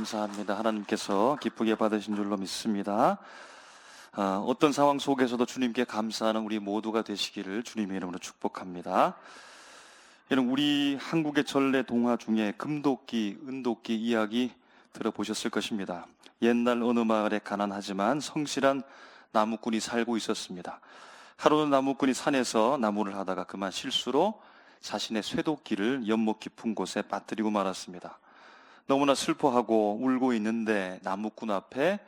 감사합니다. 하나님께서 기쁘게 받으신 줄로 믿습니다. 어떤 상황 속에서도 주님께 감사하는 우리 모두가 되시기를 주님의 이름으로 축복합니다. 여러분, 우리 한국의 전래 동화 중에 금도끼, 은도끼 이야기 들어보셨을 것입니다. 옛날 어느 마을에 가난하지만 성실한 나무꾼이 살고 있었습니다. 하루는 나무꾼이 산에서 나무를 하다가 그만 실수로 자신의 쇠도끼를 연못 깊은 곳에 빠뜨리고 말았습니다. 너무나 슬퍼하고 울고 있는데 나무꾼 앞에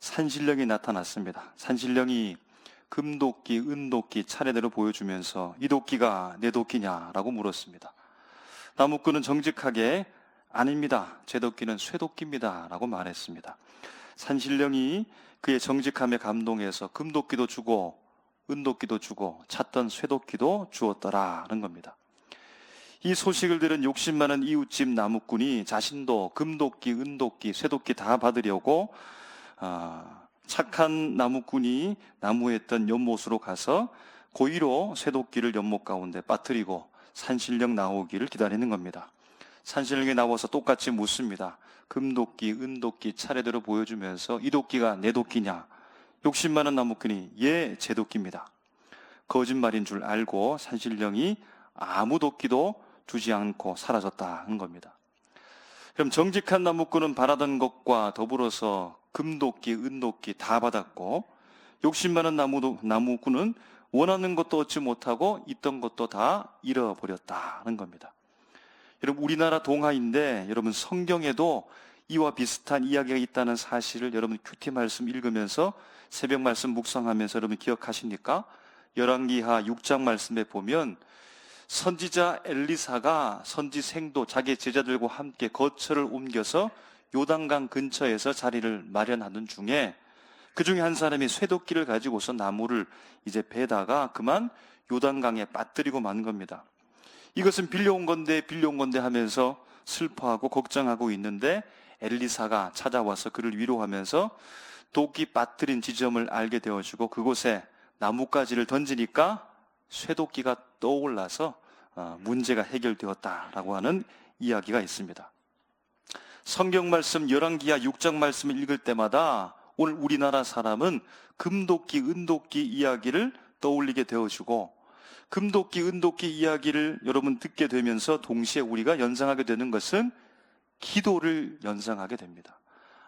산신령이 나타났습니다. 산신령이 금도끼, 은도끼 차례대로 보여주면서 이 도끼가 내 도끼냐라고 물었습니다. 나무꾼은 정직하게 아닙니다. 제 도끼는 쇠도끼입니다 라고 말했습니다. 산신령이 그의 정직함에 감동해서 금도끼도 주고 은도끼도 주고 찾던 쇠도끼도 주었더라는 겁니다. 이 소식을 들은 욕심 많은 이웃집 나무꾼이 자신도 금도끼, 은도끼, 쇠도끼 다 받으려고 착한 나무꾼이 나무에 있던 연못으로 가서 고의로 쇠도끼를 연못 가운데 빠뜨리고 산신령 나오기를 기다리는 겁니다. 산신령이 나와서 똑같이 묻습니다. 금도끼, 은도끼 차례대로 보여주면서 이 도끼가 내 도끼냐? 욕심 많은 나무꾼이 예, 제 도끼입니다. 거짓말인 줄 알고 산신령이 아무 도끼도 주지 않고 사라졌다는 겁니다. 그럼 정직한 나무꾼은 바라던 것과 더불어서 금도끼, 은도끼 다 받았고 욕심 많은 나무꾼은 원하는 것도 얻지 못하고 있던 것도 다 잃어버렸다는 겁니다. 여러분, 우리나라 동화인데 여러분 성경에도 이와 비슷한 이야기가 있다는 사실을 여러분 큐티 말씀 읽으면서 새벽 말씀 묵상하면서 여러분 기억하십니까? 열왕기하 6장 말씀에 보면 선지자 엘리사가 선지생도 자기 제자들과 함께 거처를 옮겨서 요단강 근처에서 자리를 마련하던 중에 그 중에 한 사람이 쇠도끼를 가지고서 나무를 이제 베다가 그만 요단강에 빠뜨리고 만 겁니다. 이것은 빌려온 건데 하면서 슬퍼하고 걱정하고 있는데 엘리사가 찾아와서 그를 위로하면서 도끼 빠뜨린 지점을 알게 되어주고 그곳에 나뭇가지를 던지니까 쇠도끼가 떠올라서 문제가 해결되었다라고 하는 이야기가 있습니다. 성경 말씀 열왕기하 6장 말씀을 읽을 때마다 오늘 우리나라 사람은 금도끼, 은도끼 이야기를 떠올리게 되어주고 금도끼, 은도끼 이야기를 여러분 듣게 되면서 동시에 우리가 연상하게 되는 것은 기도를 연상하게 됩니다.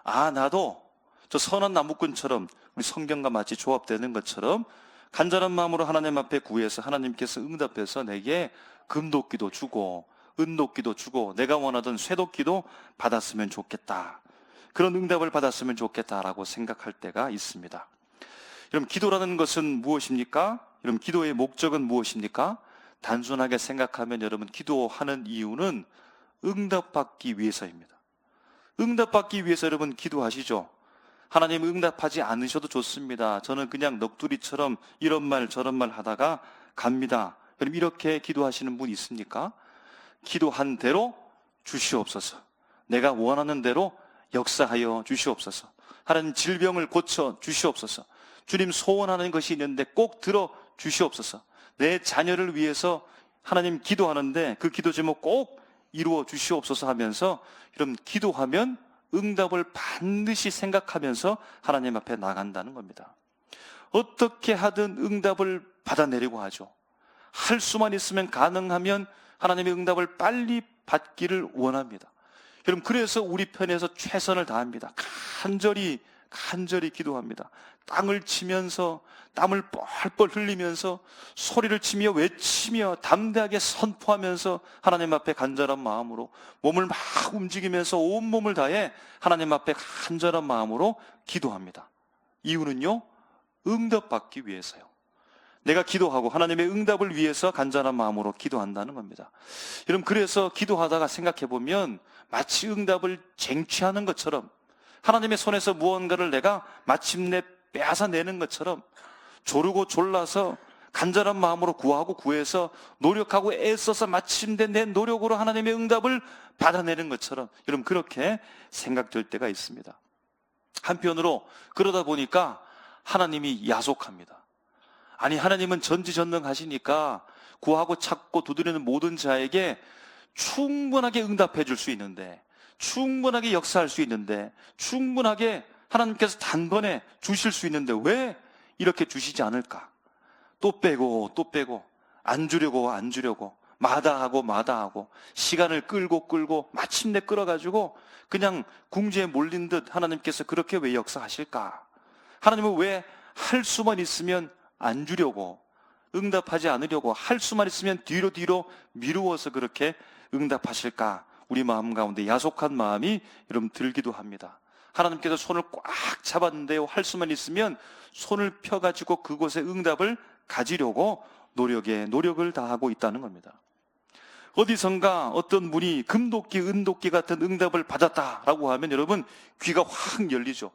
나도 저 선한 나무꾼처럼 우리 성경과 마치 조합되는 것처럼 간절한 마음으로 하나님 앞에 구해서 하나님께서 응답해서 내게 금도끼도 주고 은도끼도 주고 내가 원하던 쇠도끼도 받았으면 좋겠다. 그런 응답을 받았으면 좋겠다라고 생각할 때가 있습니다. 여러분, 기도라는 것은 무엇입니까? 여러분, 기도의 목적은 무엇입니까? 단순하게 생각하면 여러분, 기도하는 이유는 응답받기 위해서입니다. 응답받기 위해서 여러분 기도하시죠? 하나님 응답하지 않으셔도 좋습니다. 저는 그냥 넋두리처럼 이런 말 저런 말 하다가 갑니다. 그럼 이렇게 기도하시는 분 있습니까? 기도한 대로 주시옵소서. 내가 원하는 대로 역사하여 주시옵소서. 하나님 질병을 고쳐 주시옵소서. 주님 소원하는 것이 있는데 꼭 들어 주시옵소서. 내 자녀를 위해서 하나님 기도하는데 그 기도 제목 꼭 이루어 주시옵소서 하면서 이런 기도하면 응답을 반드시 생각하면서 하나님 앞에 나간다는 겁니다. 어떻게 하든 응답을 받아내려고 하죠. 할 수만 있으면 가능하면 하나님의 응답을 빨리 받기를 원합니다. 여러분, 그래서 우리 편에서 최선을 다합니다. 간절히 기도합니다. 땅을 치면서 땀을 뻘뻘 흘리면서 소리를 치며 외치며 담대하게 선포하면서 하나님 앞에 간절한 마음으로 몸을 막 움직이면서 온몸을 다해 하나님 앞에 간절한 마음으로 기도합니다. 이유는요, 응답받기 위해서요. 내가 기도하고 하나님의 응답을 위해서 간절한 마음으로 기도한다는 겁니다. 여러분, 그래서 기도하다가 생각해보면 마치 응답을 쟁취하는 것처럼 하나님의 손에서 무언가를 내가 마침내 빼앗아내는 것처럼 조르고 졸라서 간절한 마음으로 구하고 구해서 노력하고 애써서 마침내 내 노력으로 하나님의 응답을 받아내는 것처럼 여러분 그렇게 생각될 때가 있습니다. 한편으로 그러다 보니까 하나님이 야속합니다. 아니, 하나님은 전지전능하시니까 구하고 찾고 두드리는 모든 자에게 충분하게 응답해 줄 수 있는데 충분하게 역사할 수 있는데, 충분하게 하나님께서 단번에 주실 수 있는데 왜 이렇게 주시지 않을까? 또 빼고 또 빼고, 안 주려고 안 주려고, 마다하고 마다하고, 시간을 끌고 마침내 끌어가지고 그냥 궁지에 몰린 듯 하나님께서 그렇게 왜 역사하실까? 하나님은 왜 할 수만 있으면 안 주려고, 응답하지 않으려고, 할 수만 있으면 뒤로 미루어서 그렇게 응답하실까? 우리 마음 가운데 야속한 마음이 여러분 들기도 합니다. 하나님께서 손을 꽉 잡았는데요, 할 수만 있으면 손을 펴가지고 그곳에 응답을 가지려고 노력을 다하고 있다는 겁니다. 어디선가 어떤 분이 금도끼, 은도끼 같은 응답을 받았다라고 하면 여러분 귀가 확 열리죠.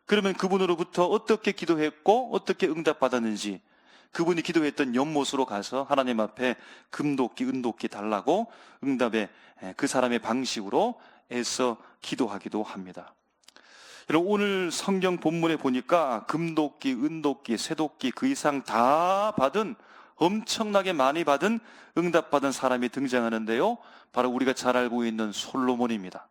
그러면 그분으로부터 어떻게 기도했고 어떻게 응답받았는지, 그분이 기도했던 연못으로 가서 하나님 앞에 금도끼, 은도끼 달라고 응답의 그 사람의 방식으로 애써 기도하기도 합니다. 여러분, 오늘 성경 본문에 보니까 금도끼, 은도끼, 쇠도끼 그 이상 다 받은, 엄청나게 많이 받은, 응답받은 사람이 등장하는데요, 바로 우리가 잘 알고 있는 솔로몬입니다.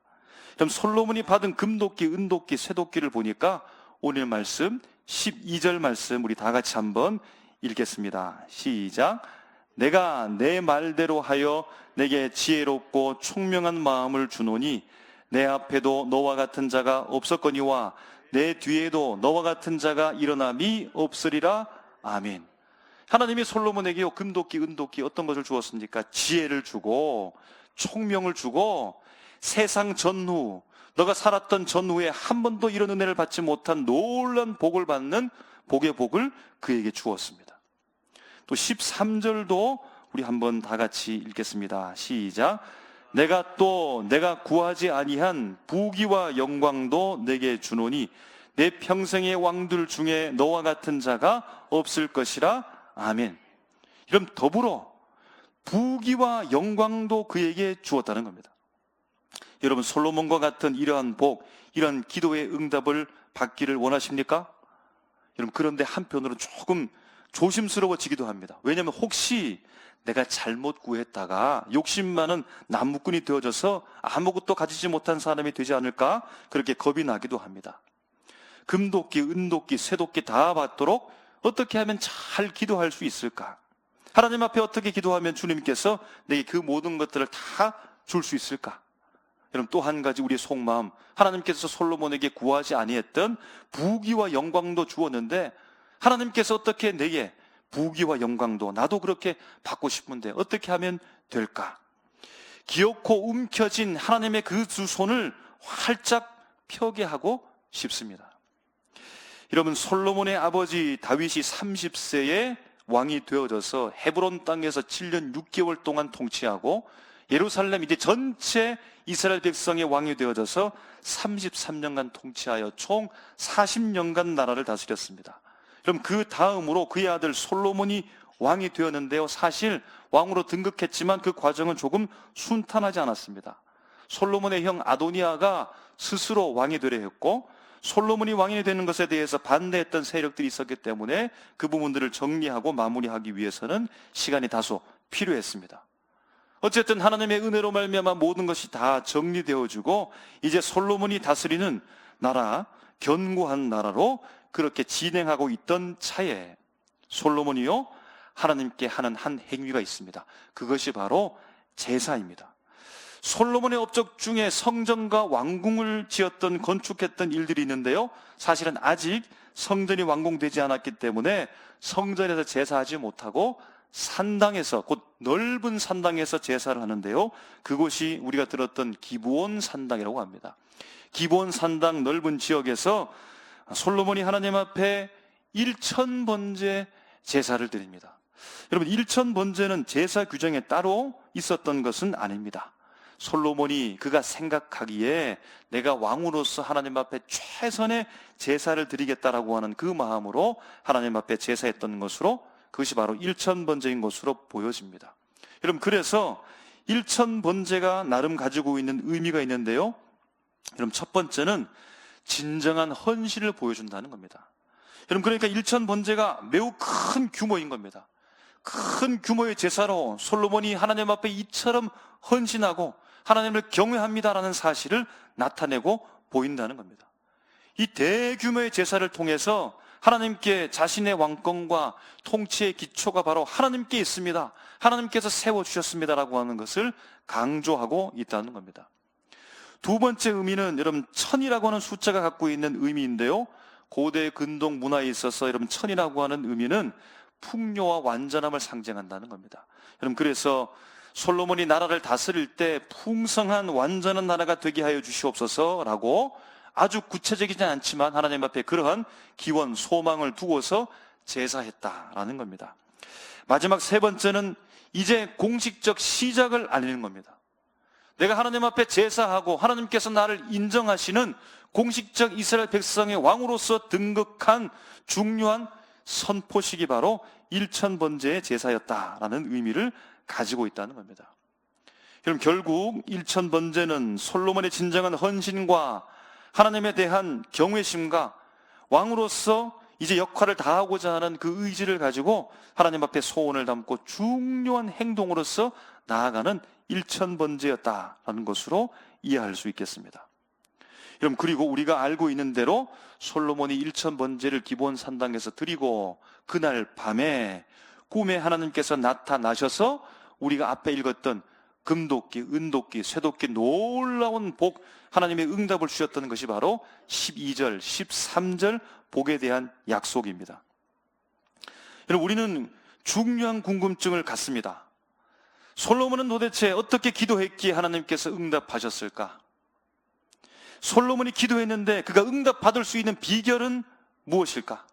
그럼 솔로몬이 받은 금도끼, 은도끼, 쇠도끼를 보니까 오늘 말씀 12절 말씀 우리 다 같이 한번 읽겠습니다. 시작. 내가 내 말대로 하여 내게 지혜롭고 총명한 마음을 주노니 내 앞에도 너와 같은 자가 없었거니와 내 뒤에도 너와 같은 자가 일어남이 없으리라. 아멘. 하나님이 솔로몬에게 금도끼, 은도끼 어떤 것을 주었습니까? 지혜를 주고 총명을 주고 세상 전후, 너가 살았던 전후에 한 번도 이런 은혜를 받지 못한 놀라운 복을 받는 복의 복을 그에게 주었습니다. 또 13절도 우리 한번 다 같이 읽겠습니다. 시작. 내가 구하지 아니한 부귀와 영광도 내게 주노니 내 평생의 왕들 중에 너와 같은 자가 없을 것이라. 아멘. 그럼 더불어 부귀와 영광도 그에게 주었다는 겁니다. 여러분, 솔로몬과 같은 이러한 복, 이러한 기도의 응답을 받기를 원하십니까? 여러분, 그런데 한편으로는 조금 조심스러워지기도 합니다. 왜냐하면 혹시 내가 잘못 구했다가 욕심 많은 나무꾼이 되어져서 아무것도 가지지 못한 사람이 되지 않을까? 그렇게 겁이 나기도 합니다. 금도끼, 은도끼, 쇠도끼 다 받도록 어떻게 하면 잘 기도할 수 있을까? 하나님 앞에 어떻게 기도하면 주님께서 내게 그 모든 것들을 다 줄 수 있을까? 여러분, 또 한 가지 우리의 속마음, 하나님께서 솔로몬에게 구하지 아니했던 부귀와 영광도 주었는데 하나님께서 어떻게 내게 부귀와 영광도 나도 그렇게 받고 싶은데 어떻게 하면 될까? 기어코 움켜진 하나님의 그 두 손을 활짝 펴게 하고 싶습니다. 여러분, 솔로몬의 아버지 다윗이 30세에 왕이 되어져서 헤브론 땅에서 7년 6개월 동안 통치하고 예루살렘 이제 전체 이스라엘 백성의 왕이 되어져서 33년간 통치하여 총 40년간 나라를 다스렸습니다. 그럼 그 다음으로 그의 아들 솔로몬이 왕이 되었는데요, 사실 왕으로 등극했지만 그 과정은 조금 순탄하지 않았습니다. 솔로몬의 형 아도니아가 스스로 왕이 되려 했고 솔로몬이 왕이 되는 것에 대해서 반대했던 세력들이 있었기 때문에 그 부분들을 정리하고 마무리하기 위해서는 시간이 다소 필요했습니다. 어쨌든 하나님의 은혜로 말미암아 모든 것이 다 정리되어지고 이제 솔로몬이 다스리는 나라, 견고한 나라로 그렇게 진행하고 있던 차에 솔로몬이요, 하나님께 하는 한 행위가 있습니다. 그것이 바로 제사입니다. 솔로몬의 업적 중에 성전과 왕궁을 지었던, 건축했던 일들이 있는데요, 사실은 아직 성전이 완공되지 않았기 때문에 성전에서 제사하지 못하고 산당에서, 곧 넓은 산당에서 제사를 하는데요, 그곳이 우리가 들었던 기브온 산당이라고 합니다. 기브온 산당 넓은 지역에서 솔로몬이 하나님 앞에 1000번제 제사를 드립니다. 여러분, 1000번제는 제사 규정에 따로 있었던 것은 아닙니다. 솔로몬이 그가 생각하기에 내가 왕으로서 하나님 앞에 최선의 제사를 드리겠다라고 하는 그 마음으로 하나님 앞에 제사했던 것으로, 그것이 바로 1000번제인 것으로 보여집니다. 여러분, 그래서 1000번제가 나름 가지고 있는 의미가 있는데요, 여러분, 첫 번째는 진정한 헌신을 보여준다는 겁니다. 여러분, 그러니까 1000번제가 매우 큰 규모인 겁니다. 큰 규모의 제사로 솔로몬이 하나님 앞에 이처럼 헌신하고 하나님을 경외합니다라는 사실을 나타내고 보인다는 겁니다. 이 대규모의 제사를 통해서 하나님께 자신의 왕권과 통치의 기초가 바로 하나님께 있습니다, 하나님께서 세워주셨습니다라고 하는 것을 강조하고 있다는 겁니다. 두 번째 의미는 여러분, 천이라고 하는 숫자가 갖고 있는 의미인데요, 고대 근동 문화에 있어서 여러분, 천이라고 하는 의미는 풍요와 완전함을 상징한다는 겁니다. 여러분, 그래서 솔로몬이 나라를 다스릴 때 풍성한 완전한 나라가 되게 하여 주시옵소서라고 아주 구체적이지 않지만 하나님 앞에 그러한 기원, 소망을 두고서 제사했다라는 겁니다. 마지막 세 번째는 이제 공식적 시작을 알리는 겁니다. 내가 하나님 앞에 제사하고 하나님께서 나를 인정하시는 공식적 이스라엘 백성의 왕으로서 등극한 중요한 선포식이 바로 일천번제의 제사였다라는 의미를 가지고 있다는 겁니다. 그럼 결국 일천번제는 솔로몬의 진정한 헌신과 하나님에 대한 경외심과 왕으로서 이제 역할을 다하고자 하는 그 의지를 가지고 하나님 앞에 소원을 담고 중요한 행동으로서 나아가는 일천번제였다라는 것으로 이해할 수 있겠습니다. 여러분, 그리고 우리가 알고 있는 대로 솔로몬이 일천번제를 기본 산당에서 드리고 그날 밤에 꿈에 하나님께서 나타나셔서 우리가 앞에 읽었던 금도끼, 은도끼, 쇠도끼 놀라운 복, 하나님의 응답을 주셨던 것이 바로 12절, 13절 복에 대한 약속입니다. 여러분, 우리는 중요한 궁금증을 갖습니다. 솔로몬은 도대체 어떻게 기도했기에 하나님께서 응답하셨을까? 솔로몬이 기도했는데 그가 응답받을 수 있는 비결은 무엇일까?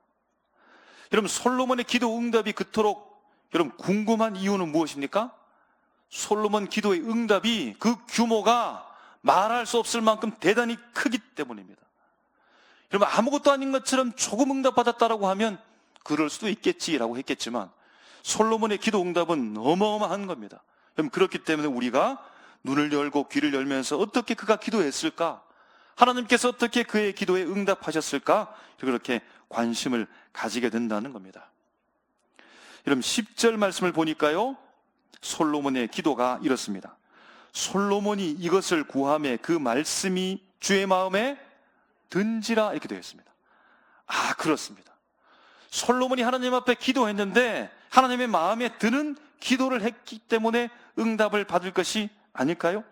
여러분, 솔로몬의 기도 응답이 그토록 여러분 궁금한 이유는 무엇입니까? 솔로몬 기도의 응답이 그 규모가 말할 수 없을 만큼 대단히 크기 때문입니다. 여러분, 아무것도 아닌 것처럼 조금 응답받았다라고 하면 그럴 수도 있겠지라고 했겠지만 솔로몬의 기도 응답은 어마어마한 겁니다. 여러분, 그렇기 때문에 우리가 눈을 열고 귀를 열면서 어떻게 그가 기도했을까? 하나님께서 어떻게 그의 기도에 응답하셨을까? 그렇게 관심을 가지게 된다는 겁니다. 여러분, 10절 말씀을 보니까요, 솔로몬의 기도가 이렇습니다. 솔로몬이 이것을 구하매 그 말씀이 주의 마음에 든지라, 이렇게 되어 있습니다. 아, 그렇습니다. 솔로몬이 하나님 앞에 기도했는데 하나님의 마음에 드는 기도를 했기 때문에 응답을 받을 것이 아닐까요?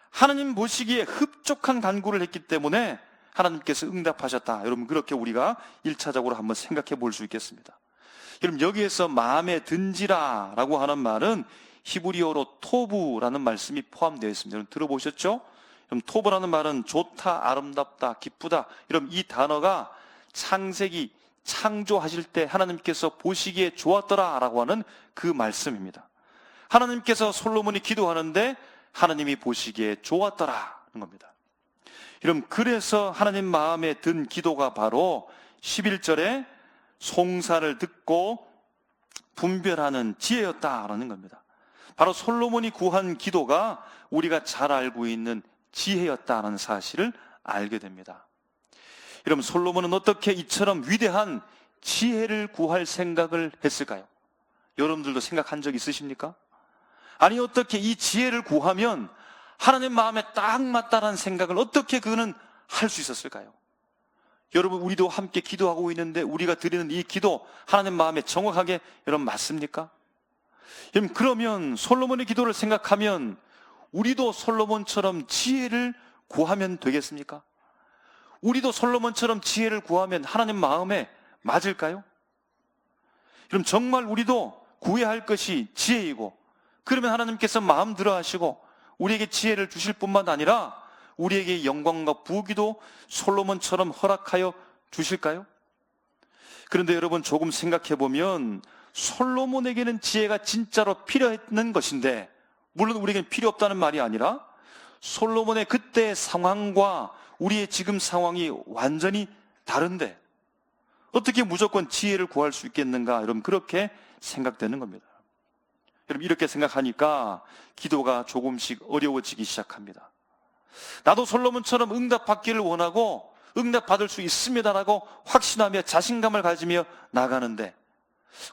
하나님 보시기에 흡족한 간구를 했기 때문에 하나님께서 응답하셨다. 여러분, 그렇게 우리가 1차적으로 한번 생각해 볼 수 있겠습니다. 여러분, 여기에서 마음에 든지라 라고 하는 말은 히브리어로 토부라는 말씀이 포함되어 있습니다. 여러분, 들어보셨죠? 그럼 토부라는 말은 좋다, 아름답다, 기쁘다. 여러분, 이 단어가 창세기 창조하실 때 하나님께서 보시기에 좋았더라 라고 하는 그 말씀입니다. 하나님께서 솔로몬이 기도하는데 하나님이 보시기에 좋았더라는 겁니다. 여러분, 그래서 하나님 마음에 든 기도가 바로 11절에 송사를 듣고 분별하는 지혜였다라는 겁니다. 바로 솔로몬이 구한 기도가 우리가 잘 알고 있는 지혜였다는 사실을 알게 됩니다. 여러분, 솔로몬은 어떻게 이처럼 위대한 지혜를 구할 생각을 했을까요? 여러분들도 생각한 적 있으십니까? 아니, 어떻게 이 지혜를 구하면 하나님 마음에 딱 맞다라는 생각을 어떻게 그는 할 수 있었을까요? 여러분, 우리도 함께 기도하고 있는데 우리가 드리는 이 기도 하나님 마음에 정확하게 여러분 맞습니까? 여러분, 그러면 솔로몬의 기도를 생각하면 우리도 솔로몬처럼 지혜를 구하면 되겠습니까? 우리도 솔로몬처럼 지혜를 구하면 하나님 마음에 맞을까요? 그럼 정말 우리도 구해야 할 것이 지혜이고, 그러면 하나님께서 마음 들어 하시고 우리에게 지혜를 주실 뿐만 아니라 우리에게 영광과 부귀도 솔로몬처럼 허락하여 주실까요? 그런데 여러분, 조금 생각해 보면 솔로몬에게는 지혜가 진짜로 필요했는 것인데, 물론 우리에게는 필요 없다는 말이 아니라 솔로몬의 그때의 상황과 우리의 지금 상황이 완전히 다른데 어떻게 무조건 지혜를 구할 수 있겠는가? 여러분, 그렇게 생각되는 겁니다. 여러분, 이렇게 생각하니까 기도가 조금씩 어려워지기 시작합니다. 나도 솔로몬처럼 응답받기를 원하고 응답받을 수 있습니다라고 확신하며 자신감을 가지며 나가는데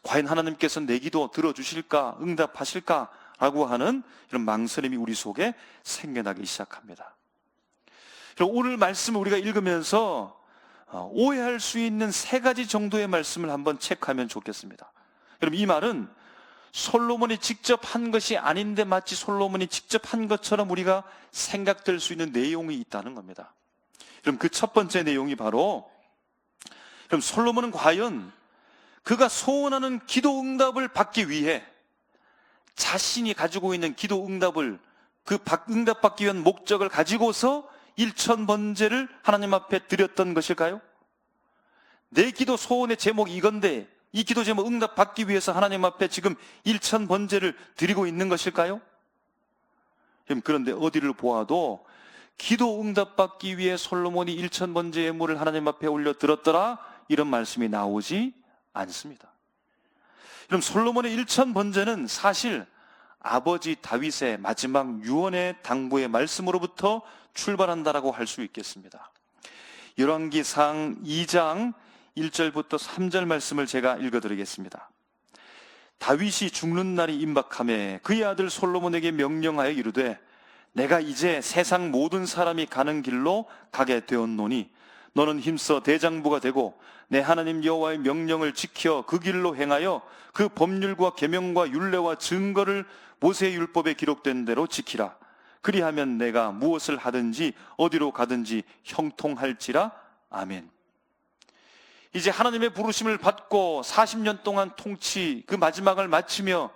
과연 하나님께서 내 기도 들어주실까, 응답하실까 라고 하는 이런 망설임이 우리 속에 생겨나기 시작합니다. 오늘 말씀을 우리가 읽으면서 오해할 수 있는 3가지 정도의 말씀을 한번 체크하면 좋겠습니다. 여러분, 이 말은 솔로몬이 직접 한 것이 아닌데 마치 솔로몬이 직접 한 것처럼 우리가 생각될 수 있는 내용이 있다는 겁니다. 그럼 그 첫 번째 내용이 바로, 그럼 솔로몬은 과연 그가 소원하는 기도 응답을 받기 위해 자신이 가지고 있는 기도 응답을, 그 응답받기 위한 목적을 가지고서 1000번제를 하나님 앞에 드렸던 것일까요? 내 기도 소원의 제목이 이건데 이 기도 제목 응답받기 위해서 하나님 앞에 지금 1000번제를 드리고 있는 것일까요? 그런데 어디를 보아도 기도 응답받기 위해 솔로몬이 1000번제 예물을 하나님 앞에 올려 드렸더라, 이런 말씀이 나오지 않습니다. 그럼 솔로몬의 1000번제는 사실 아버지 다윗의 마지막 유언의 당부의 말씀으로부터 출발한다라고 할 수 있겠습니다. 열왕기상 2장 1절부터 3절 말씀을 제가 읽어드리겠습니다. 다윗이 죽는 날이 임박하매 그의 아들 솔로몬에게 명령하여 이르되, 내가 이제 세상 모든 사람이 가는 길로 가게 되었노니 너는 힘써 대장부가 되고 내 하나님 여호와의 명령을 지켜 그 길로 행하여 그 법률과 계명과 율례와 증거를 모세의 율법에 기록된 대로 지키라. 그리하면 내가 무엇을 하든지 어디로 가든지 형통할지라. 아멘. 이제 하나님의 부르심을 받고 40년 동안 통치 그 마지막을 마치며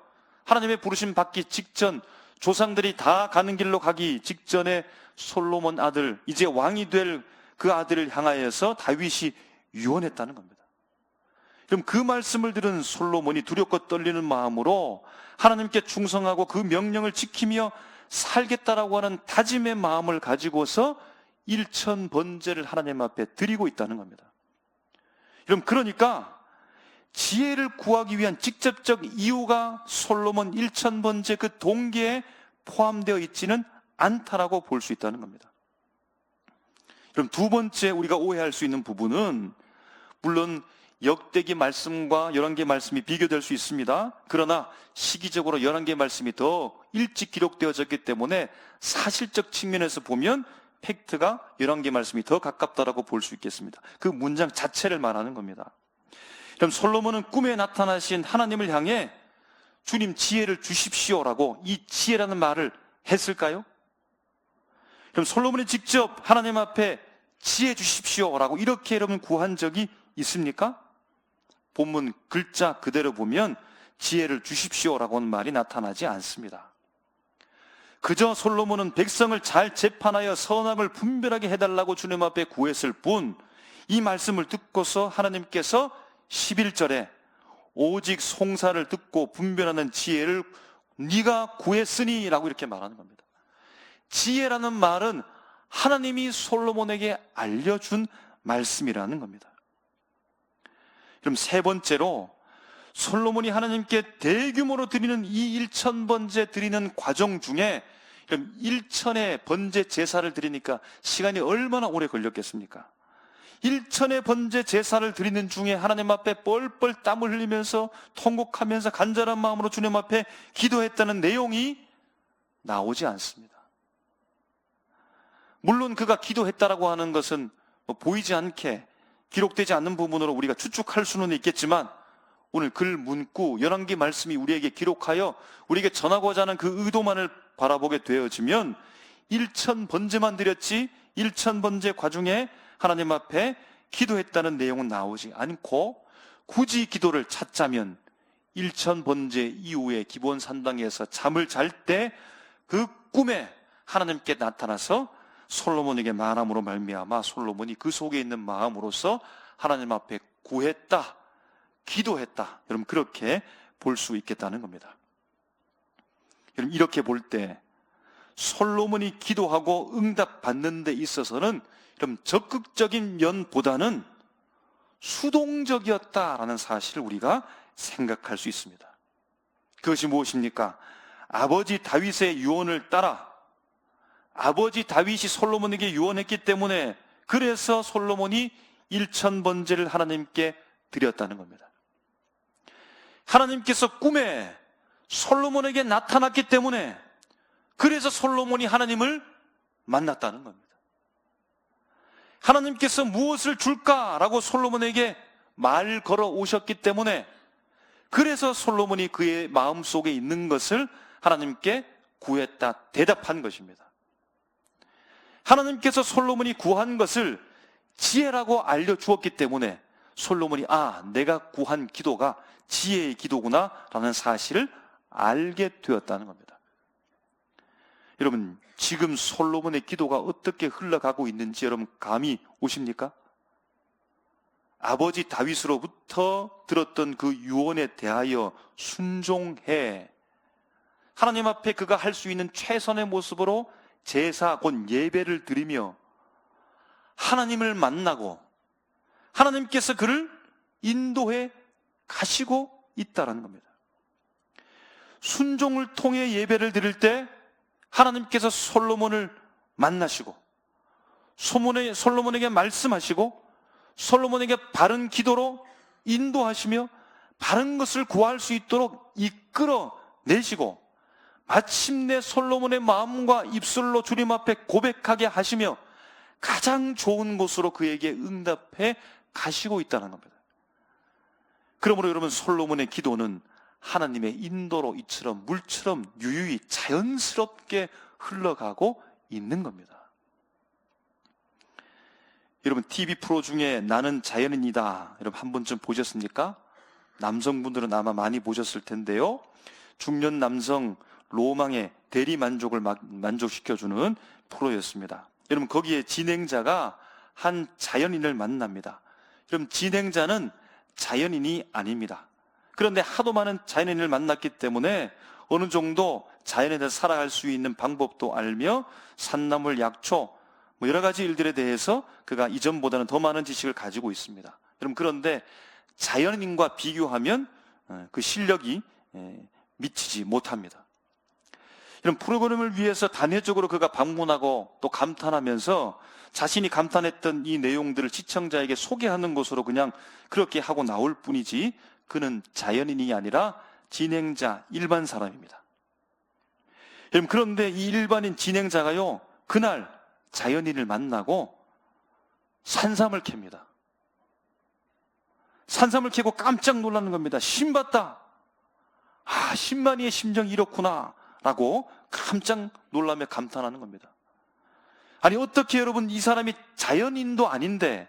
하나님의 부르심 받기 직전, 조상들이 다 가는 길로 가기 직전에 솔로몬 아들, 이제 왕이 될 그 아들을 향하여서 다윗이 유언했다는 겁니다. 그럼 그 말씀을 들은 솔로몬이 두렵고 떨리는 마음으로 하나님께 충성하고 그 명령을 지키며 살겠다라고 하는 다짐의 마음을 가지고서 1000번제를 하나님 앞에 드리고 있다는 겁니다. 그럼 그러니까 지혜를 구하기 위한 직접적 이유가 솔로몬 1000번제 그 동기에 포함되어 있지는 않다라고 볼 수 있다는 겁니다. 그럼 두 번째 우리가 오해할 수 있는 부분은, 물론 역대기 말씀과 열왕기 말씀이 비교될 수 있습니다. 그러나 시기적으로 열왕기 말씀이 더 일찍 기록되어졌기 때문에 사실적 측면에서 보면 팩트가 열왕기 말씀이 더 가깝다라고 볼 수 있겠습니다. 그 문장 자체를 말하는 겁니다. 그럼 솔로몬은 꿈에 나타나신 하나님을 향해 주님 지혜를 주십시오라고 이 지혜라는 말을 했을까요? 그럼 솔로몬이 직접 하나님 앞에 지혜 주십시오라고 이렇게 여러분 구한 적이 있습니까? 본문 글자 그대로 보면 지혜를 주십시오라고 하는 말이 나타나지 않습니다. 그저 솔로몬은 백성을 잘 재판하여 선악을 분별하게 해달라고 주님 앞에 구했을 뿐, 이 말씀을 듣고서 하나님께서 11절에 오직 송사를 듣고 분별하는 지혜를 네가 구했으니 라고 이렇게 말하는 겁니다. 지혜라는 말은 하나님이 솔로몬에게 알려준 말씀이라는 겁니다. 그럼 세 번째로 솔로몬이 하나님께 대규모로 드리는 이 1000번제 드리는 과정 중에, 그럼 1000의 번제 제사를 드리니까 시간이 얼마나 오래 걸렸겠습니까? 1000의 번제 제사를 드리는 중에 하나님 앞에 뻘뻘 땀을 흘리면서 통곡하면서 간절한 마음으로 주님 앞에 기도했다는 내용이 나오지 않습니다. 물론 그가 기도했다라고 하는 것은 보이지 않게 기록되지 않는 부분으로 우리가 추측할 수는 있겠지만, 오늘 글 문구 열왕기 말씀이 우리에게 기록하여 우리에게 전하고자 하는 그 의도만을 바라보게 되어지면 1000번제만 드렸지 1000번제 과중에 하나님 앞에 기도했다는 내용은 나오지 않고, 굳이 기도를 찾자면 1000번제 이후에 기본 산당에서 잠을 잘 때 그 꿈에 하나님께 나타나서 솔로몬에게 말함으로 말미암아 솔로몬이 그 속에 있는 마음으로서 하나님 앞에 구했다, 기도했다, 여러분 그렇게 볼 수 있겠다는 겁니다. 여러분 이렇게 볼 때 솔로몬이 기도하고 응답받는 데 있어서는 그럼 적극적인 면보다는 수동적이었다라는 사실을 우리가 생각할 수 있습니다. 그것이 무엇입니까? 아버지 다윗의 유언을 따라 아버지 다윗이 솔로몬에게 유언했기 때문에, 그래서 솔로몬이 1000번제를 하나님께 드렸다는 겁니다. 하나님께서 꿈에 솔로몬에게 나타났기 때문에, 그래서 솔로몬이 하나님을 만났다는 겁니다. 하나님께서 무엇을 줄까라고 솔로몬에게 말 걸어 오셨기 때문에, 그래서 솔로몬이 그의 마음속에 있는 것을 하나님께 구했다, 대답한 것입니다. 하나님께서 솔로몬이 구한 것을 지혜라고 알려주었기 때문에 솔로몬이 내가 구한 기도가 지혜의 기도구나 라는 사실을 알게 되었다는 겁니다. 여러분, 지금 솔로몬의 기도가 어떻게 흘러가고 있는지 여러분 감이 오십니까? 아버지 다윗으로부터 들었던 그 유언에 대하여 순종해 하나님 앞에 그가 할 수 있는 최선의 모습으로 제사 곧 예배를 드리며 하나님을 만나고 하나님께서 그를 인도해 가시고 있다라는 겁니다. 순종을 통해 예배를 드릴 때 하나님께서 솔로몬을 만나시고 솔로몬에게 말씀하시고 솔로몬에게 바른 기도로 인도하시며 바른 것을 구할 수 있도록 이끌어내시고 마침내 솔로몬의 마음과 입술로 주님 앞에 고백하게 하시며 가장 좋은 곳으로 그에게 응답해 가시고 있다는 겁니다. 그러므로 여러분, 솔로몬의 기도는 하나님의 인도로 이처럼 물처럼 유유히 자연스럽게 흘러가고 있는 겁니다. 여러분, TV 프로 중에 나는 자연인이다, 여러분 한 번쯤 보셨습니까? 남성분들은 아마 많이 보셨을 텐데요. 중년 남성 로망의 대리 만족을 만족시켜주는 프로였습니다. 여러분, 거기에 진행자가 한 자연인을 만납니다. 여러분, 진행자는 자연인이 아닙니다. 그런데 하도 많은 자연인을 만났기 때문에 어느 정도 자연인에서 살아갈 수 있는 방법도 알며 산나물, 약초, 여러 가지 일들에 대해서 그가 이전보다는 더 많은 지식을 가지고 있습니다. 여러분, 그런데 자연인과 비교하면 그 실력이 미치지 못합니다. 이런 프로그램을 위해서 단회적으로 그가 방문하고 또 감탄하면서 자신이 감탄했던 이 내용들을 시청자에게 소개하는 것으로 그냥 그렇게 하고 나올 뿐이지, 그는 자연인이 아니라 진행자, 일반 사람입니다. 여러분, 그런데 이 일반인 진행자가요, 그날 자연인을 만나고 산삼을 캡니다. 산삼을 캐고 깜짝 놀라는 겁니다. 신봤다. 신만이의 심정이 이렇구나 라고 깜짝 놀라며 감탄하는 겁니다. 아니, 어떻게 여러분, 이 사람이 자연인도 아닌데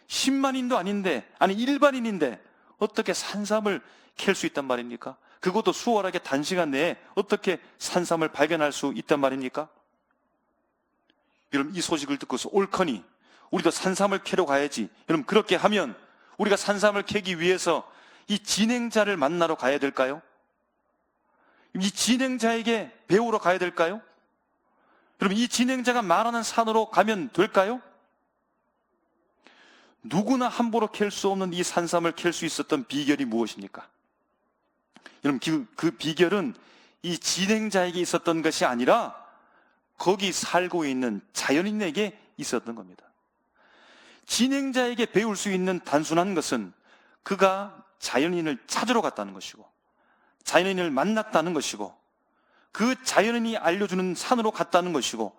신만인도 아닌데, 아니 일반인인데 어떻게 산삼을 캘 수 있단 말입니까? 그것도 수월하게 단시간 내에 어떻게 산삼을 발견할 수 있단 말입니까? 여러분, 이 소식을 듣고서 옳거니 우리도 산삼을 캐러 가야지. 여러분, 그렇게 하면 우리가 산삼을 캐기 위해서 이 진행자를 만나러 가야 될까요? 이 진행자에게 배우러 가야 될까요? 여러분, 이 진행자가 말하는 산으로 가면 될까요? 누구나 함부로 캘 수 없는 이 산삼을 캘 수 있었던 비결이 무엇입니까? 여러분, 그 비결은 이 진행자에게 있었던 것이 아니라 거기 살고 있는 자연인에게 있었던 겁니다. 진행자에게 배울 수 있는 단순한 것은 그가 자연인을 찾으러 갔다는 것이고, 자연인을 만났다는 것이고, 그 자연인이 알려주는 산으로 갔다는 것이고,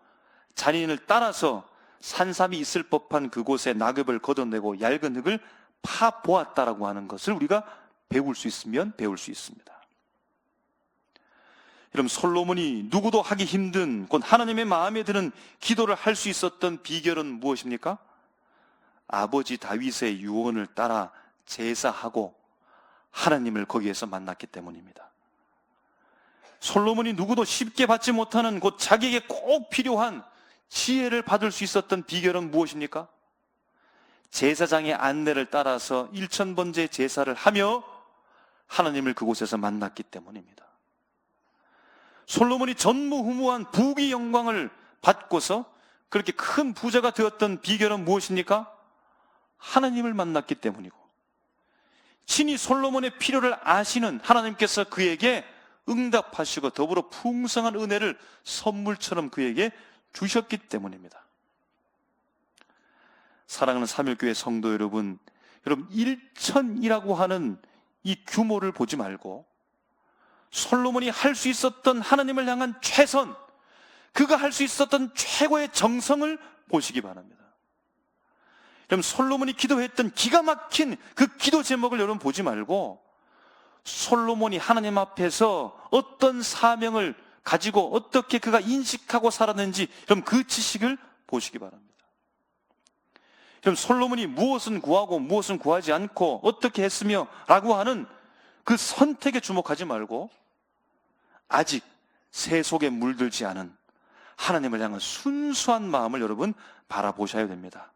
자연인을 따라서 산삼이 있을 법한 그곳에 낙엽을 걷어내고 얇은 흙을 파보았다라고 하는 것을 우리가 배울 수 있으면 배울 수 있습니다. 여러분, 솔로몬이 누구도 하기 힘든, 곧 하나님의 마음에 드는 기도를 할 수 있었던 비결은 무엇입니까? 아버지 다윗의 유언을 따라 제사하고 하나님을 거기에서 만났기 때문입니다. 솔로몬이 누구도 쉽게 받지 못하는, 곧 자기에게 꼭 필요한 지혜를 받을 수 있었던 비결은 무엇입니까? 제사장의 안내를 따라서 1000번째 제사를 하며 하나님을 그곳에서 만났기 때문입니다. 솔로몬이 전무후무한 부귀 영광을 받고서 그렇게 큰 부자가 되었던 비결은 무엇입니까? 하나님을 만났기 때문이고, 친히 솔로몬의 필요를 아시는 하나님께서 그에게 응답하시고 더불어 풍성한 은혜를 선물처럼 그에게 주셨기 때문입니다. 사랑하는 삼일교회 성도 여러분, 1000이라고 하는 이 규모를 보지 말고 솔로몬이 할 수 있었던 하나님을 향한 최선, 그가 할 수 있었던 최고의 정성을 보시기 바랍니다. 여러분, 솔로몬이 기도했던 기가 막힌 그 기도 제목을 여러분 보지 말고, 솔로몬이 하나님 앞에서 어떤 사명을 가지고 어떻게 그가 인식하고 살았는지 여러분 그 지식을 보시기 바랍니다. 여러분, 솔로몬이 무엇은 구하고 무엇은 구하지 않고 어떻게 했으며 라고 하는 그 선택에 주목하지 말고, 아직 새 속에 물들지 않은 하나님을 향한 순수한 마음을 여러분 바라보셔야 됩니다.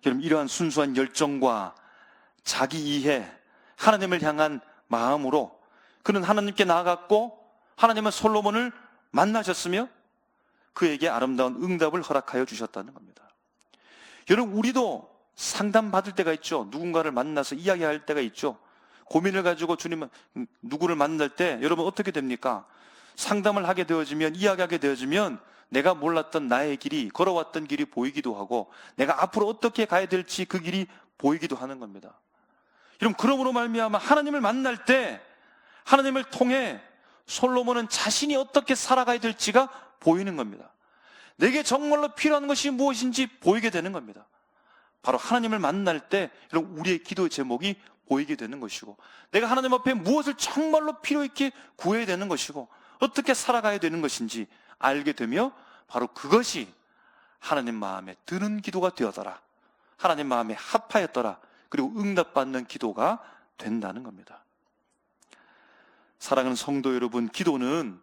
여러분, 이러한 순수한 열정과 자기 이해, 하나님을 향한 마음으로 그는 하나님께 나아갔고, 하나님은 솔로몬을 만나셨으며 그에게 아름다운 응답을 허락하여 주셨다는 겁니다. 여러분, 우리도 상담받을 때가 있죠. 누군가를 만나서 이야기할 때가 있죠. 고민을 가지고 주님 누구를 만날 때 여러분 어떻게 됩니까? 상담을 하게 되어지면, 이야기하게 되어지면 내가 몰랐던 나의 길이, 걸어왔던 길이 보이기도 하고, 내가 앞으로 어떻게 가야 될지 그 길이 보이기도 하는 겁니다. 여러분, 그러므로 말미암아 하나님을 만날 때 하나님을 통해 솔로몬은 자신이 어떻게 살아가야 될지가 보이는 겁니다. 내게 정말로 필요한 것이 무엇인지 보이게 되는 겁니다. 바로 하나님을 만날 때 여러분 우리의 기도의 제목이 보이게 되는 것이고, 내가 하나님 앞에 무엇을 정말로 필요 있게 구해야 되는 것이고, 어떻게 살아가야 되는 것인지 알게 되며, 바로 그것이 하나님 마음에 드는 기도가 되어더라, 하나님 마음에 합하였더라, 그리고 응답받는 기도가 된다는 겁니다. 사랑하는 성도 여러분, 기도는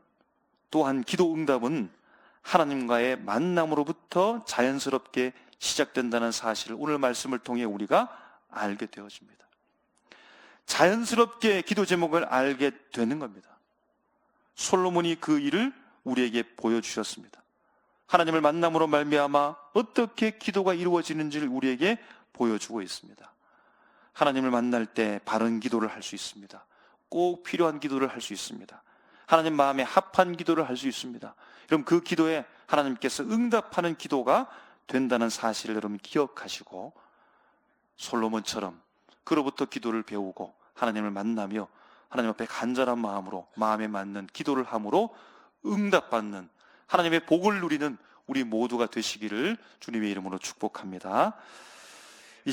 또한, 기도 응답은 하나님과의 만남으로부터 자연스럽게 시작된다는 사실을 오늘 말씀을 통해 우리가 알게 되어집니다. 자연스럽게 기도 제목을 알게 되는 겁니다. 솔로몬이 그 일을 우리에게 보여주셨습니다. 하나님을 만남으로 말미암아 어떻게 기도가 이루어지는지를 우리에게 보여주고 있습니다. 하나님을 만날 때 바른 기도를 할 수 있습니다. 꼭 필요한 기도를 할 수 있습니다. 하나님 마음에 합한 기도를 할 수 있습니다. 여러분, 그 기도에 하나님께서 응답하는 기도가 된다는 사실을 여러분 기억하시고, 솔로몬처럼 그로부터 기도를 배우고 하나님을 만나며 하나님 앞에 간절한 마음으로 마음에 맞는 기도를 함으로 응답받는, 하나님의 복을 누리는 우리 모두가 되시기를 주님의 이름으로 축복합니다.